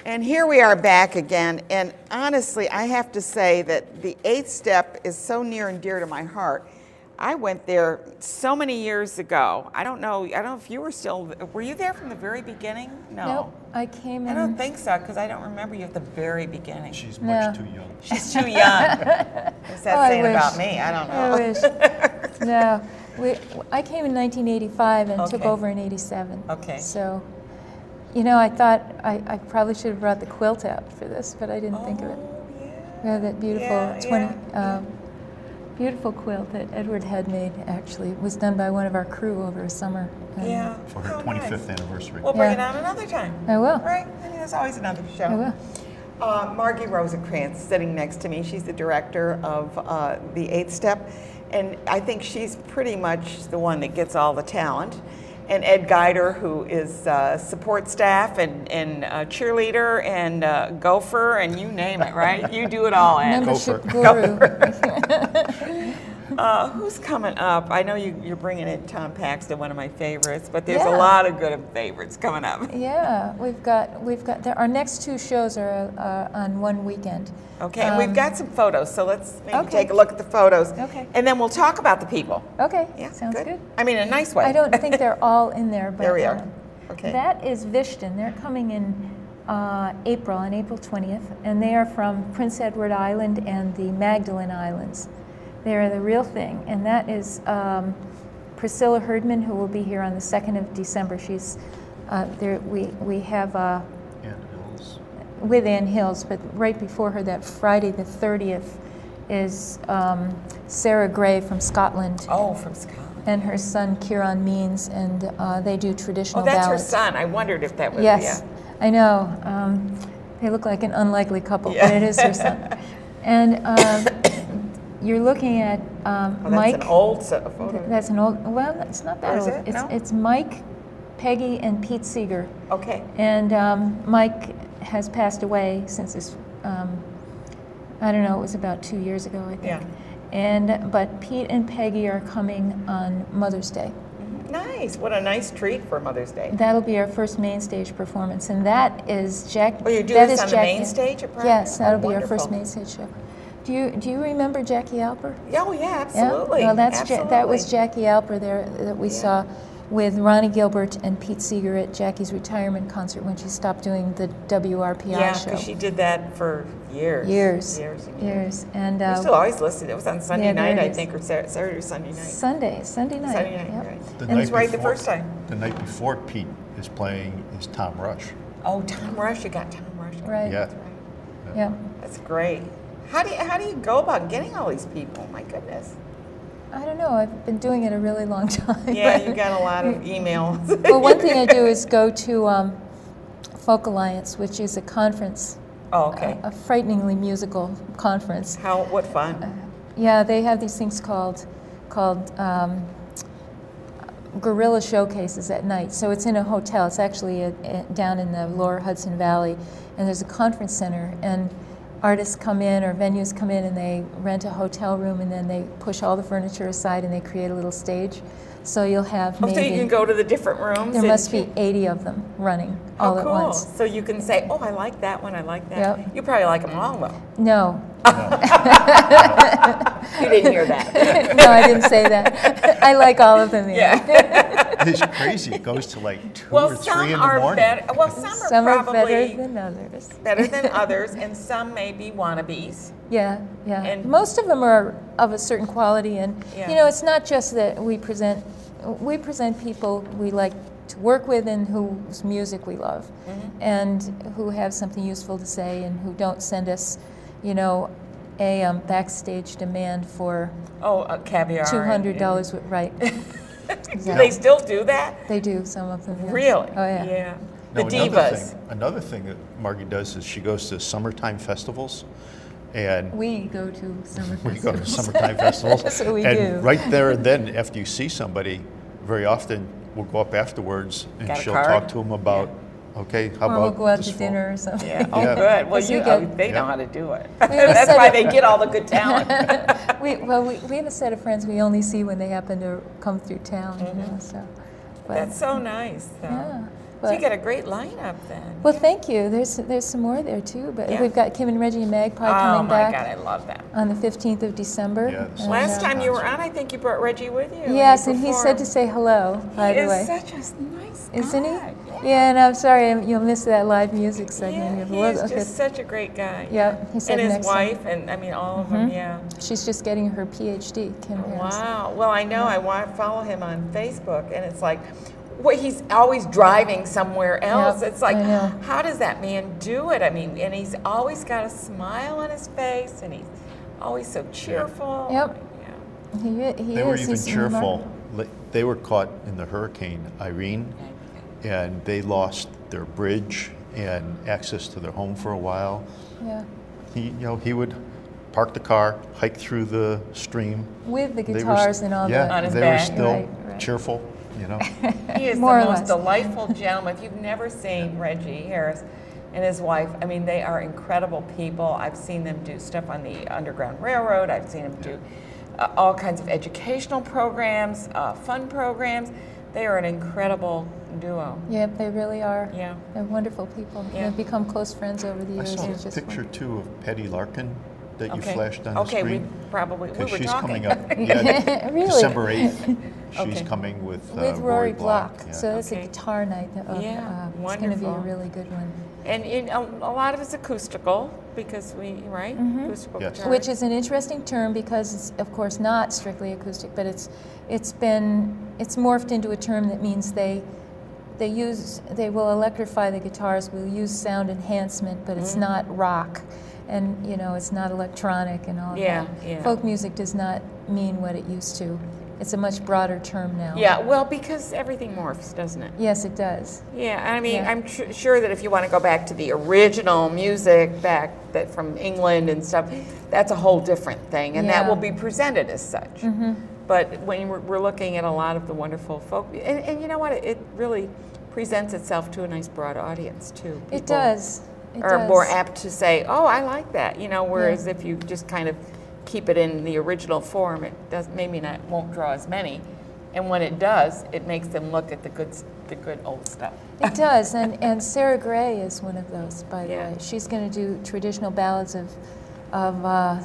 And here we are back again, and honestly, I have to say that the 8th step is so near and dear to my heart. I went there so many years ago. I don't know if you were you there from the very beginning? No. Nope, I came in. I don't think so, because I don't remember you at the very beginning. She's much too young. She's too young. What's that saying about me? I don't know. I wish. No, I came in 1985 and took over in 87. Okay. So, you know, I thought I probably should have brought the quilt out for this, but I didn't think of it. Yeah. We have that beautiful beautiful quilt that Edward had made, actually. It was done by one of our crew over a summer. Yeah. For her 25th anniversary. We'll bring it out another time. I will. Right? I mean, there's always another show. I will. Margie Rosenkrantz sitting next to me. She's the director of the 8th Step, and I think she's pretty much the one that gets all the talent. And Ed Geider, who is support staff and cheerleader and gopher, and you name it, right? You do it all, Ed. Membership guru. Who's coming up? I know you're bringing in Tom Paxton, one of my favorites, but there's a lot of good favorites coming up. Yeah, we've got our next two shows are on one weekend. Okay, and we've got some photos, so let's maybe take a look at the photos. Okay. And then we'll talk about the people. Okay, Yeah, sounds good. I mean, in a nice way. I don't think they're all in there, but There we are. Okay. That is Vishton. They're coming in April, on April 20th, and they are from Prince Edward Island and the Magdalen Islands. They're the real thing, and that is Priscilla Herdman, who will be here on the 2nd of December. She's there. We have with Ann Hills, but right before her, that Friday the 30th, is Sarah Gray from Scotland. Oh, from Scotland. And her son Kieran Means, and they do traditional ballads. Oh, that's ballads. her son. I wondered if that was. Yes, I know. They look like an unlikely couple, but it is her son. And you're looking at Mike. That's an old set of photos. That's an old. Well, it's not that old. It? No? It's Mike, Peggy, and Pete Seeger. Okay. And Mike has passed away since his. I don't know. It was about 2 years ago, I think. Yeah. But Pete and Peggy are coming on Mother's Day. Nice. What a nice treat for Mother's Day. That'll be our first main stage performance, and that is Jack. Oh, you do this on the main stage at Proctors? Yes, that'll be our first main stage show. Do you remember Jackie Alper? Oh yeah, absolutely. Yeah? Well, absolutely. That was Jackie Alper there that we saw with Ronnie Gilbert and Pete Seeger at Jackie's retirement concert when she stopped doing the WRPI show. Yeah, because she did that for years. Years. And we still always listen. It was on Sunday night, I think, or Saturday or Sunday night. Sunday night. Sunday night, yep. right. The and it was right the first time. The night before Pete is playing is Tom Rush. Oh, Tom Rush! You got Tom Rush. Right. Yeah. That's right. Yeah. That's great. How do you go about getting all these people? My goodness. I don't know. I've been doing it a really long time. Yeah, you got a lot of emails. Well, one thing I do is go to Folk Alliance, which is a conference. Oh, okay. A frighteningly musical conference. What fun. Yeah, they have these things called guerrilla showcases at night. So it's in a hotel. It's actually down in the lower Hudson Valley, and there's a conference center, and artists come in or venues come in and they rent a hotel room, and then they push all the furniture aside and they create a little stage. So you'll have maybe... so you can go to the different rooms? There must be 80 of them running all at once. So you can say, oh, I like that one, I like that. Yep. You probably like them all, though. No. You didn't hear that. No, I didn't say that. I like all of them. It's crazy. It goes to like 2 or 3 in the morning. Some are better probably than others. Better than others, and some may be wannabes. Yeah. And most of them are of a certain quality, and you know, it's not just that we present people we like to work with and whose music we love, and who have something useful to say, and who don't send us, you know, a backstage demand for caviar. $200, right? Exactly. Do they still do that? They do, some of them. Yeah. Really? Oh yeah. Yeah. Now, The divas. Another thing that Margie does is she goes to summertime festivals, and we go to summer festivals. We go to summertime festivals. So we do. And right there and then, after you see somebody, very often we'll go up afterwards and she'll talk to them about, okay, how about we'll go out this to dinner or something. Yeah. Oh, good. Well, they know how to do it. That's why they get all the good talent. we have a set of friends we only see when they happen to come through town. You know, so. That's so nice. So. Yeah. But, so you got a great lineup then. well, thank you. There's some more there too, but Yeah. we've got Kim and Reggie and Magpie Oh coming my back God, I love them. on the 15th of December. Yeah, And, Last time you were on, I think you brought Reggie with you. yes, and he said to say hello, by the way. He is such a nice guy. Isn't he? Yeah. Yeah, and I'm sorry, you'll miss that live music segment. Yeah, here. he is Okay. just such a great guy. Yeah, he said And his next time. wife, and I mean all of them, yeah. She's just getting her PhD, Kim Harris. Wow. Well, I know. I follow him on Facebook, and it's like, well, he's always driving somewhere else. Yep, It's like, I know. how does that man do it? I mean, and he's always got a smile on his face, and he's always so cheerful. Yep. Yeah. He They were is. even He's cheerful. remarkable. They were caught in the Hurricane Irene, and they lost their bridge and access to their home for a while. Yeah. He would park the car, hike through the stream. With the They were guitars and all yeah, that. On his they back. were still Right. cheerful. He is More the or most less. delightful gentleman. If you've never seen Reggie Harris and his wife, I mean, they are incredible people. I've seen them do stuff on the Underground Railroad. I've seen them do all kinds of educational programs, fun programs. They are an incredible duo. Yep, they really are. Yeah. They're wonderful people. Yeah. They've become close friends over the I years. saw It's a just picture too of Patty Larkin that you Okay. flashed on the Okay, screen. we Because were she's talking. coming up. Yeah, Really? December 8th. She's Okay. coming with Rory Block. Yeah. So it's a Okay. guitar night. Yeah, it's going to be a wonderful. really good one. And a lot of it's acoustical because right? Acoustical Yes. guitar. Which is an interesting term because it's of course not strictly acoustic, but it's morphed into a term that means they will electrify the guitars, will use sound enhancement, but it's not rock, and it's not electronic and all Yeah, that. yeah. Folk music does not mean what it used to. It's a much broader term now. Yeah, well, because everything morphs, doesn't it? Yes, it does. Yeah, I mean, Yeah. I'm sure that if you want to go back to the original music from England and stuff, that's a whole different thing, and that Yeah. will be presented as such. But when we're looking at a lot of the wonderful folk, and you know what, it really presents itself to a nice broad audience too. It People does. It are does. more apt to say, "Oh, I like that," whereas Yeah. if you just kind of keep it in the original form, it won't draw as many. And when it does, it makes them look at the good old stuff. It does, and Sarah Gray is one of those, by the Yeah. way. She's going to do traditional ballads of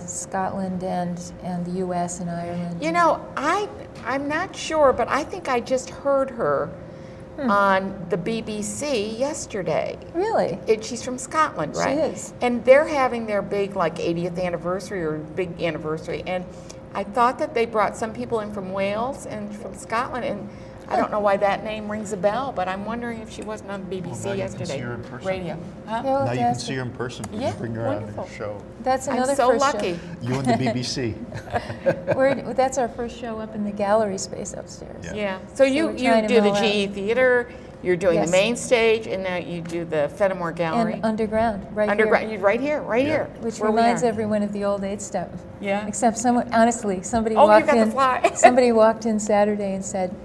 Scotland and the U.S. and Ireland. I'm not sure, but I think I just heard her on the BBC yesterday. Really? She's from Scotland, right? She is. And they're having their big 80th anniversary or big anniversary, and I thought that they brought some people in from Wales and from Scotland, and I don't know why that name rings a bell, but I'm wondering if she wasn't on the BBC now you can yesterday. see her in person. Radio. Huh? Yeah, Now you can that's- see her in person. You Yeah, can bring her on wonderful. the show. That's another I'm so first lucky. You and the BBC. show. That's our first show up in the gallery space upstairs. Yeah. Yeah. So you we're trying to do the mill out. GE Theater, you're doing Yes. the main stage, and now you do the Fenimore Gallery. And underground, right Underground, here. right here. Which where we reminds are. everyone of the old 8-step. Yeah. Except honestly, somebody Oh, you walked got the in. fly. Somebody walked in Saturday and said,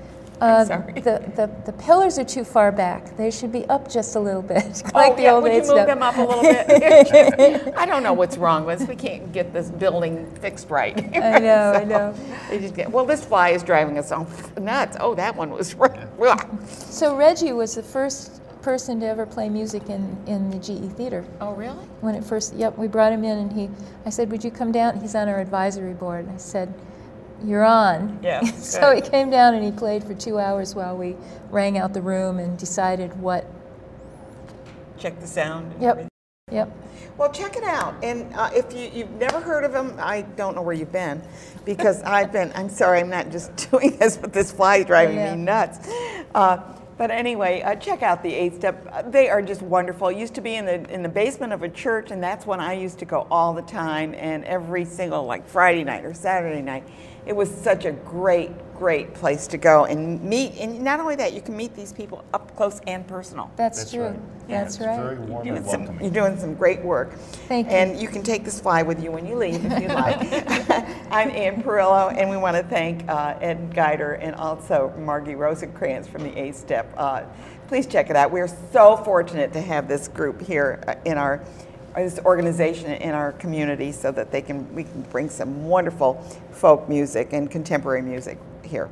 sorry. the pillars are too far back. They should be up just a little bit, Oh, like the yeah, old would you 8-step. move them up a little bit? I don't know what's wrong with us. We can't get this building fixed right. I know, I know. They just well, this fly is driving us all nuts. Oh, that one was right. So Reggie was the first person to ever play music in the GE Theater. Oh, really? When it first, we brought him in, and I said, would you come down? He's on our advisory board. And I said, you're on. Yeah, So he good. came down and he played for 2 hours while we rang out the room and decided what. Check the sound. and Yep. everything. Yep. Well, check it out. And if you've never heard of him, I don't know where you've been, because I'm sorry, I'm not just doing this, but this fly is driving Yeah. me nuts. But anyway, check out the 8-step. They are just wonderful. It used to be in the basement of a church, and that's when I used to go all the time, and every single Friday night or Saturday night. It was such a great place to go and meet. And not only that, you can meet these people up close and personal. That's true. Right. That's It's right. very warm You're and doing welcoming. you're doing some great work. Thank you. And you can take this fly with you when you leave if you like. I'm Ann Perillo, and we want to thank Ed Geider and also Margie Rosencrantz from the 8-step. Please check it out. We're so fortunate to have this group here in this organization in our community, so that we can bring some wonderful folk music and contemporary music here.